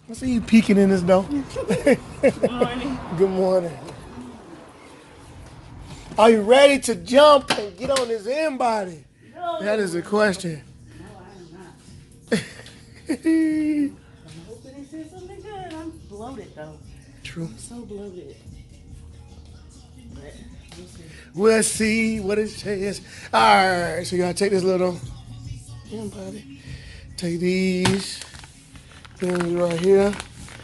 I see you peeking in this though. Good morning. Good morning. Are you ready to jump and get on this in body? No. That is the question. No, I am not. I'm hoping it says something good. I'm bloated though. True. I'm so bloated. But we'll see. We'll see what it says. Alright, so you gotta take this little in body. Take these things right here.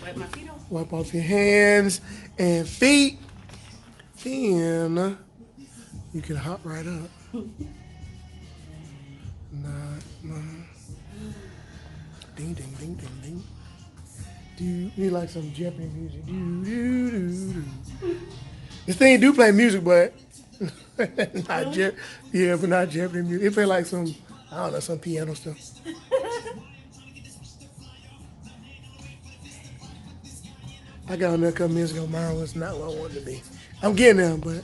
Wipe my feet off. Wipe off your hands and feet. Then you can hop right up. Nah. Ding, ding, ding, ding, ding. Do you like some Jeopardy music? This thing do play music, but not but not Jeopardy music. It play like some, I don't know, some piano stuff. I got on there a couple minutes ago. Mine was not what I wanted to be. I'm getting there, but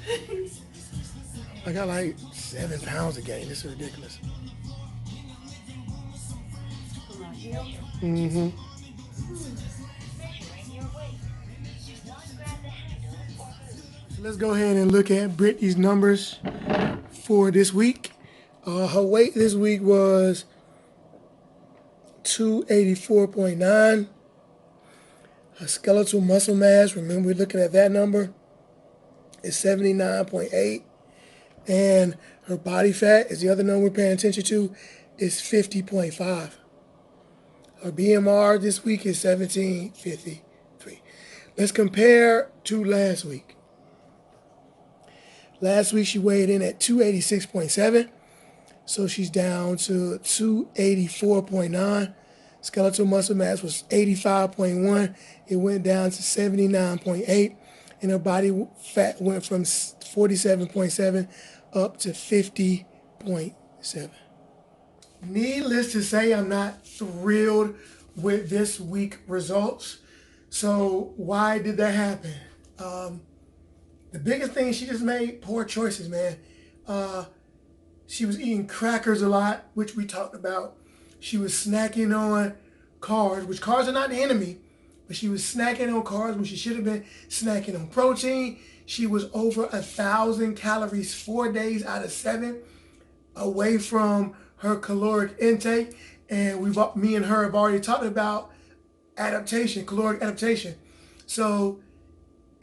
I got like 7 pounds to gain. This is ridiculous. From my heel. Mm-hmm. Let's go ahead and look at Brittany's numbers for this week. Her weight this week was 284.9. Her skeletal muscle mass, remember we're looking at that number, is 79.8. And her body fat is the other number we're paying attention to, is 50.5. Her BMR this week is 1753. Let's compare to last week. Last week she weighed in at 286.7, so she's down to 284.9. Skeletal muscle mass was 85.1. It went down to 79.8, and her body fat went from 47.7 up to 50.7. Needless to say, I'm not thrilled with this week results. So why did that happen? The biggest thing, she just made poor choices, man. She was eating crackers a lot, which we talked about. She was snacking on carbs, which carbs are not the enemy, but she was snacking on carbs when she should have been snacking on protein. She was over 1,000 calories 4 days out of 7 away from her caloric intake. And me and her have already talked about adaptation, caloric adaptation. So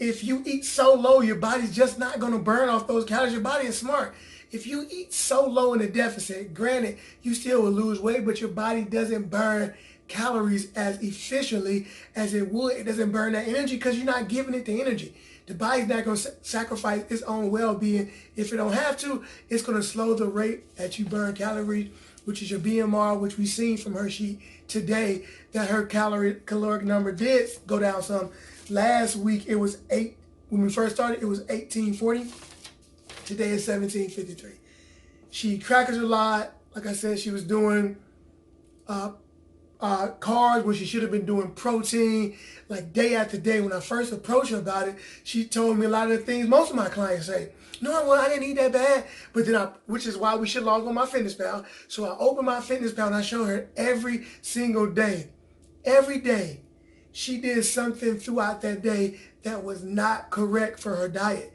if you eat so low, your body's just not going to burn off those calories. Your body is smart. If you eat so low in a deficit, granted, you still will lose weight, but your body doesn't burn calories as efficiently as it would. It doesn't burn that energy because you're not giving it the energy. The body's not going to sacrifice its own well-being. If it don't have to, it's going to slow the rate that you burn calories, which is your BMR, which we've seen from her sheet today, that her caloric number did go down some. Last week it was 8. When we first started, it was 1840. Today is 1753. She eat crackers a lot. Like I said, she was doing carbs when she should have been doing protein, like day after day. When I first approached her about it, she told me a lot of the things most of my clients say. No, well, I didn't eat that bad. But then which is why we should log on my FitnessPal. So I opened my FitnessPal and I showed her every single day. Every day, she did something throughout that day that was not correct for her diet.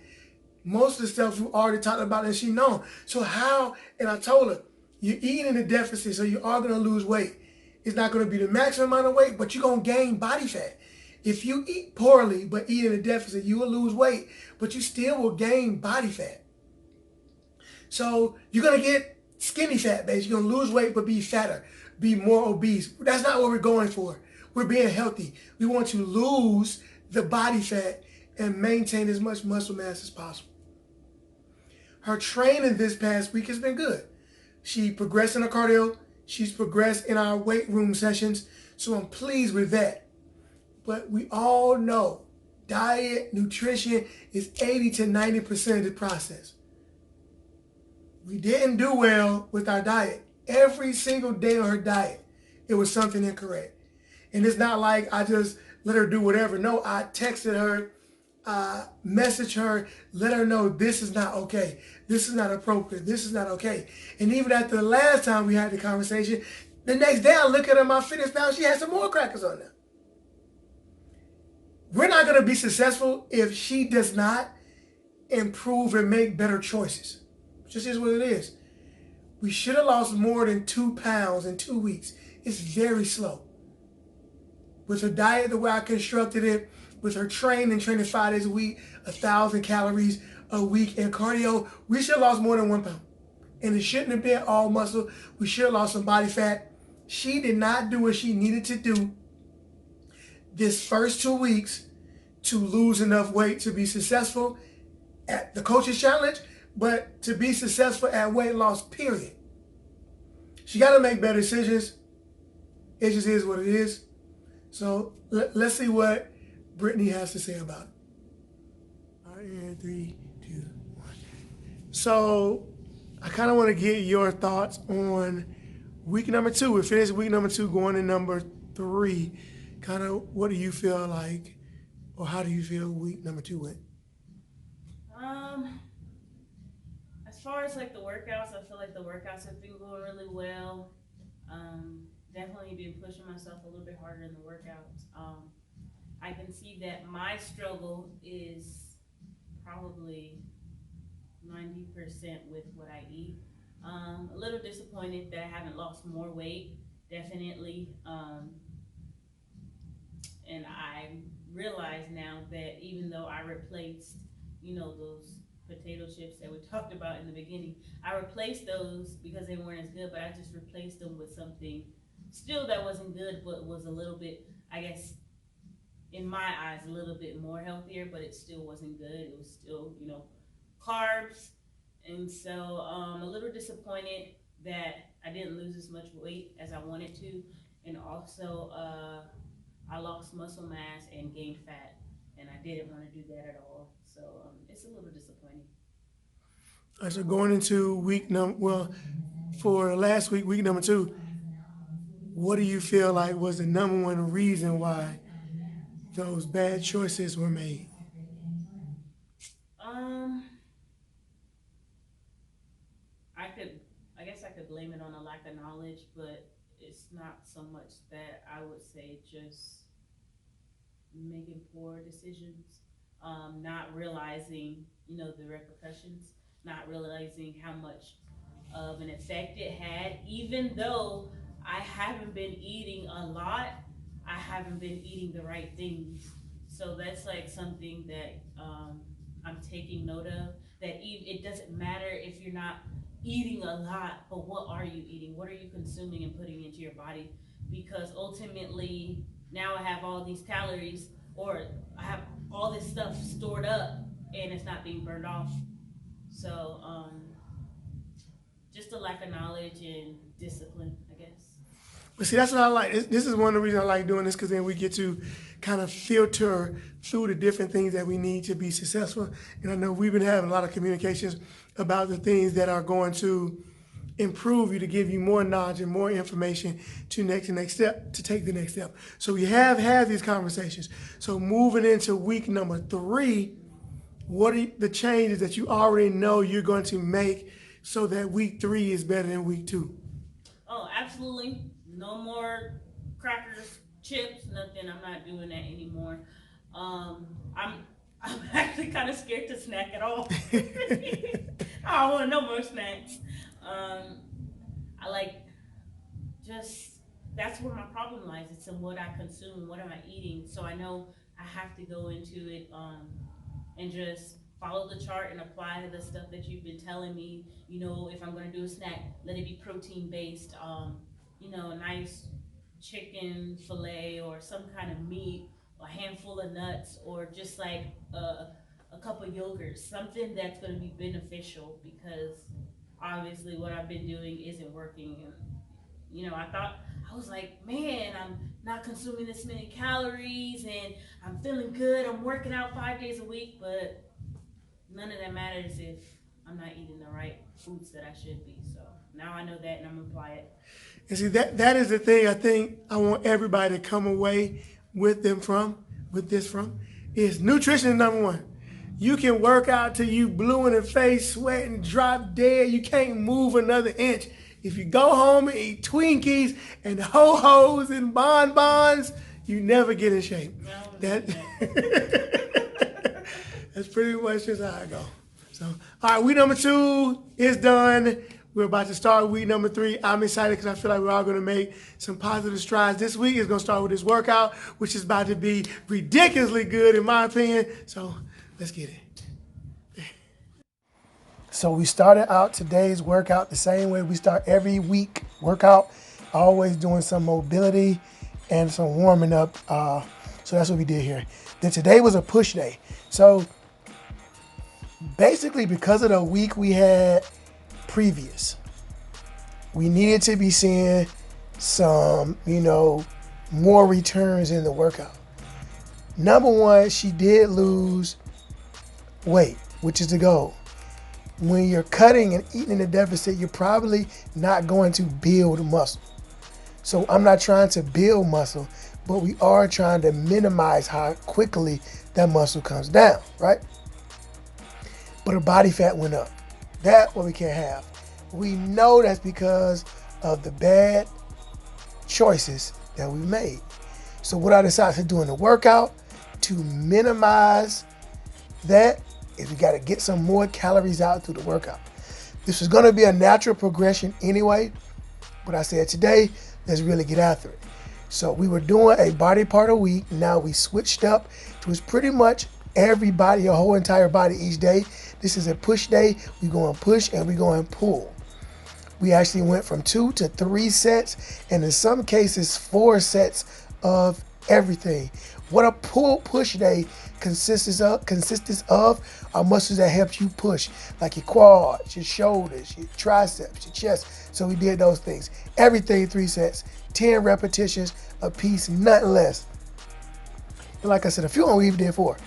Most of the stuff we already talked about and she known. So how, and I told her, you're eating in a deficit, so you are going to lose weight. It's not going to be the maximum amount of weight, but you're going to gain body fat. If you eat poorly but eat in a deficit, you will lose weight, but you still will gain body fat. So you're going to get skinny fat, basically. You're going to lose weight but be fatter, be more obese. That's not what we're going for. We're being healthy. We want to lose the body fat and maintain as much muscle mass as possible. Her training this past week has been good. She progressed in her cardio. She's progressed in our weight room sessions. So I'm pleased with that. But we all know diet, nutrition is 80 to 90% of the process. We didn't do well with our diet. Every single day on her diet, it was something incorrect. And it's not like I just let her do whatever. No, I texted her, messaged her, let her know this is not okay. This is not appropriate. This is not okay. And even after the last time we had the conversation, the next day I look at her on my FitnessPal, she had some more crackers on there. we're not going to be successful if she does not improve and make better choices. It just is what it is. We should have lost more than 2 pounds in 2 weeks. It's very slow. With her diet, the way I constructed it, with her training 5 days a week, 1,000 calories a week, and cardio, we should have lost more than 1 pound. And it shouldn't have been all muscle. We should have lost some body fat. She did not do what she needed to do this first 2 weeks to lose enough weight to be successful at the coach's challenge, but to be successful at weight loss, period. She got to make better decisions. It just is what it is. So let's see what Brittany has to say about it. All right, and 3, 2, 1. So I kind of want to get your thoughts on week number 2. We finished week number 2, going to number 3. Kind of what do you feel like, or how do you feel week number 2 went? As far as like the workouts, I feel like the workouts have been going really well. Definitely been pushing myself a little bit harder in the workouts. I can see that my struggle is probably 90% with what I eat. A little disappointed that I haven't lost more weight, definitely. And I realize now that even though I replaced, those potato chips that we talked about in the beginning, I replaced those because they weren't as good, but I just replaced them with something still that wasn't good, but was a little bit, I guess, in my eyes, a little bit more healthier, but it still wasn't good. It was still, carbs. And so a little disappointed that I didn't lose as much weight as I wanted to. And also I lost muscle mass and gained fat, and I didn't want to do that at all. So it's a little disappointing. All right, so going into for last week, week number 2, what do you feel like was the number one reason why those bad choices were made? I guess I could blame it on a lack of knowledge, but it's not so much that. I would say just making poor decisions, not realizing, the repercussions, not realizing how much of an effect it had. Even though I haven't been eating a lot, I haven't been eating the right things. So that's like something that I'm taking note of, that it doesn't matter if you're not eating a lot, but what are you eating? What are you consuming and putting into your body? Because ultimately, now I have all these calories, or I have all this stuff stored up, and it's not being burned off. So just a lack of knowledge and discipline, I guess. But see, that's what I like. This is one of the reasons I like doing this, because then we get to kind of filter through the different things that we need to be successful. And I know we've been having a lot of communications about the things that are going to improve you, to give you more knowledge and more information to take the next step. So we have had these conversations. So moving into week number 3, what are the changes that you already know you're going to make so that week 3 is better than week 2? Oh, absolutely. No more crackers, chips, nothing. I'm not doing that anymore. I'm actually kind of scared to snack at all. I don't want no more snacks. I like that's where my problem lies. It's in what I consume, what am I eating. So I know I have to go into it and just follow the chart and apply the stuff that you've been telling me. If I'm going to do a snack, let it be protein based. A nice chicken fillet or some kind of meat, a handful of nuts, or just like a cup of yogurt, something that's going to be beneficial, because obviously what I've been doing isn't working. And I was like, man, I'm not consuming this many calories and I'm feeling good. I'm working out 5 days a week, but none of that matters if I'm not eating the right foods that I should be. So now I know that, and I'm gonna apply it. And see, that is the thing I think I want everybody to come away with this from, is nutrition is number 1. You can work out till you blue in the face, sweating, drop dead. You can't move another inch. If you go home and eat Twinkies and Ho-Hos and bonbons, You never get in shape. I don't That do that. that's pretty much just how I go. So, all right, week number 2 is done. We're about to start week number 3. I'm excited because I feel like we're all going to make some positive strides. This week is going to start with this workout, which is about to be ridiculously good in my opinion. So, let's get it. So we started out today's workout the same way we start every week workout, always doing some mobility and some warming up. So that's what we did here. Then today was a push day. So basically because of the week we had previous, we needed to be seeing some, more returns in the workout. Number one, she did lose weight, which is the goal. When you're cutting and eating in a deficit, you're probably not going to build muscle. So I'm not trying to build muscle, but we are trying to minimize how quickly that muscle comes down, right? But her body fat went up. That's what we can't have. We know that's because of the bad choices that we made. So what I decided to do in the workout to minimize that is we got to get some more calories out through the workout. This was going to be a natural progression anyway, but I said today, let's really get after it. So we were doing a body part a week. Now we switched up to it's pretty much every body, your whole entire body each day. This is a push day. We go and push and we go and pull. We actually went from 2 to 3 sets, and in some cases 4 sets of everything. What a push day consists of are muscles that help you push, like your quads, your shoulders, your triceps, your chest. So we did those things. Everything 3 sets, 10 repetitions a piece, nothing less. And like I said, a few on we even did 4.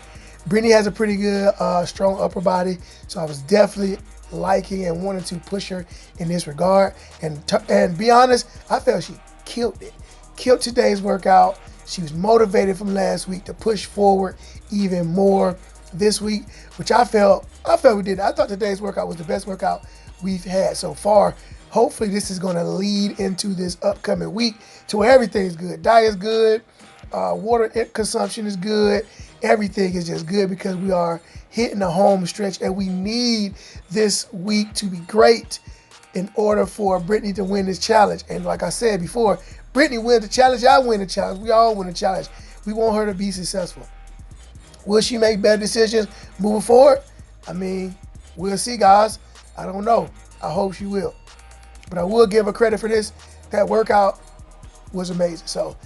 Brittany has a pretty good, strong upper body, so I was definitely liking and wanting to push her in this regard. And be honest, I felt she killed it. Killed today's workout. She was motivated from last week to push forward even more this week, which I felt we did. I thought today's workout was the best workout we've had so far. Hopefully this is going to lead into this upcoming week to where everything's good. Diet's good, water consumption is good, everything is just good because we are hitting the home stretch and we need this week to be great in order for Brittany to win this challenge. And like I said before, Brittany wins the challenge, I win the challenge, we all win the challenge. We want her to be successful. Will she make better decisions moving forward? I mean, we'll see, guys. I don't know. I hope she will. But I will give her credit for this. That workout was amazing. So,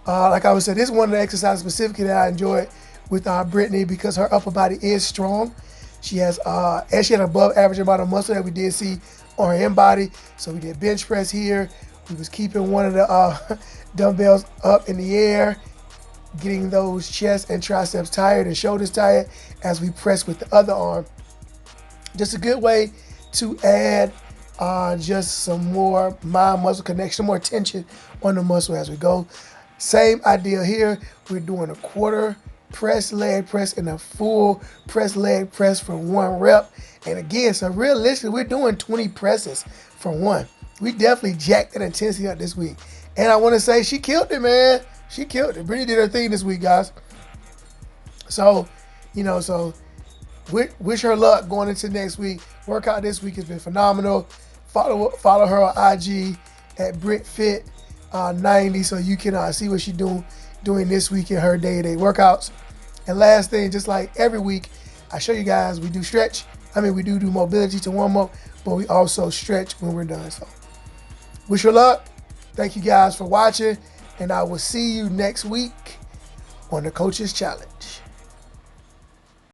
like I was saying, this is one of the exercises specifically that I enjoyed with Brittany because her upper body is strong. She has, and she had an above average amount of muscle that we did see on her in body. So we did bench press here. We was keeping one of the dumbbells up in the air, getting those chest and triceps tired and shoulders tired as we press with the other arm. Just a good way to add just some more mind-muscle connection, more tension on the muscle as we go. Same idea here. We're doing a quarter press, leg press, and a full press, leg press for 1 rep. And again, so realistically, we're doing 20 presses for 1. We definitely jacked that intensity up this week. And I want to say she killed it, man. She killed it. Brittany did her thing this week, guys. So, wish her luck going into next week. Workout this week has been phenomenal. Follow her on IG at BrittFit90 so you can see what she's doing this week in her day-to-day workouts. And last thing, just like every week, I show you guys we do stretch. We do mobility to warm up, but we also stretch when we're done. So, wish her luck. Thank you guys for watching, and I will see you next week on the Coach's Challenge.